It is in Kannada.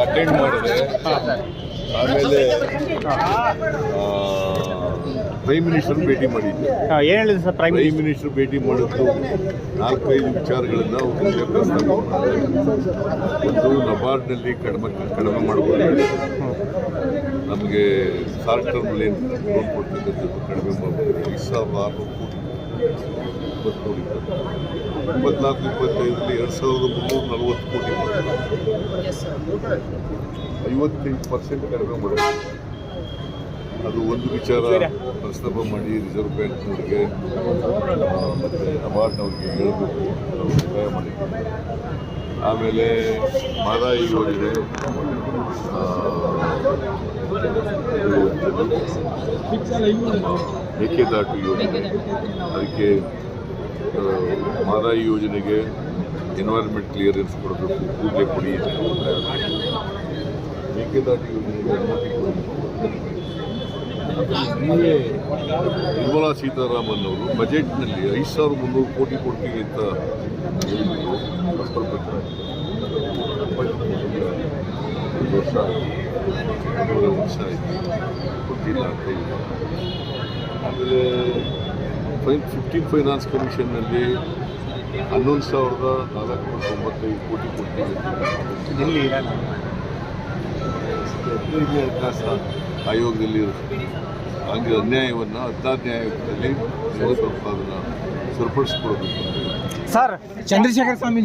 ಅಟೆಂಡ್ ಮಾಡಿದೆ. ಆಮೇಲೆ ಪ್ರೈಮ್ ಮಿನಿಸ್ಟರ್ ಭೇಟಿ ಮಾಡಿದ್ದೆ. ಏನು ಹೇಳಿದ್ರು ಸರ್ ಪ್ರೈಮ್ ಮಿನಿಸ್ಟರ್ ಭೇಟಿ ಮಾಡಿದ್ದು 4-5 ವಿಚಾರಗಳನ್ನು ಅವರು ಪ್ರಸ್ತಾಪ ಮಾಡಿದ್ದಾರೆ. ಒಂದು ನಬಾರ್ಡ್ನಲ್ಲಿ ಕಡಿಮೆ ಮಾಡಬಹುದು, ನಮಗೆ ಶಾರ್ಟ್ ಟರ್ಮ್ ಲೋನ್ ಕೊಡ್ತಕ್ಕಂಥದ್ದು ಕಡಿಮೆ ಮಾಡಬಹುದು. 5,600 ಕೋಟಿ 24-25ರಲ್ಲಿ 2,340 ಕೋಟಿ 58% ಕಡಿಮೆ ಮಾಡಬಹುದು. ಅದು ಒಂದು ವಿಚಾರ ಪ್ರಸ್ತಾಪ ಮಾಡಿ ರಿಸರ್ವ್ ಬ್ಯಾಂಕ್ನವ್ರಿಗೆ ಮತ್ತು ನಬಾರ್ಡ್ನವ್ರಿಗೆ ಹೇಳಬೇಕು, ಸಹಾಯ ಮಾಡಿದ್ದಾರೆ. ಆಮೇಲೆ ಮಹದಾಯಿ ಯೋಜನೆ, ಮೇಕೆದಾಟು ಯೋಜನೆ, ಅದಕ್ಕೆ ಮಹದಾಯಿ ಯೋಜನೆಗೆ ಎನ್ವೈರನ್ಮೆಂಟ್ ಕ್ಲಿಯರೆನ್ಸ್ ಕೊಡಬೇಕು, ಕೂಡಲೇ ಕೊಡಿ. ಮೇಕೆದಾಟು ಯೋಜನೆಗೆ ಅನುಮತಿ ಕೊಡಬೇಕು. ನಿರ್ಮಲಾ ಸೀತಾರಾಮನ್ ಅವರು ಬಜೆಟ್ನಲ್ಲಿ 5,300 ಕೋಟಿ ಕೊಡ್ತೀವಿ ಅಂತ ಹೇಳಿದ್ರು. ಪತ್ರ ವರ್ಷ ಆಯಿತು, ಕೊಟ್ಟಿಲ್ಲ ಅಂತ ಇದೆ. ಆಮೇಲೆ 15 ಫೈನಾನ್ಸ್ ಕಮಿಷನ್ನಲ್ಲಿ 11,495 ಕೋಟಿ ಕೊಡ್ತೀವಿ. ಇಲ್ಲಿ ಹಣಕಾಸ ಆಯೋಗದಲ್ಲಿ ಹಂಗೆ ಅನ್ಯಾಯವನ್ನು 16ನೇ ಆಯೋಗದಲ್ಲಿ ಸ್ವಲ್ಪ ಅದನ್ನು ಸರಿಪಡಿಸ್ಕೊಡ್ಬೇಕು ಸರ್. ಚಂದ್ರಶೇಖರ್ ಸ್ವಾಮಿ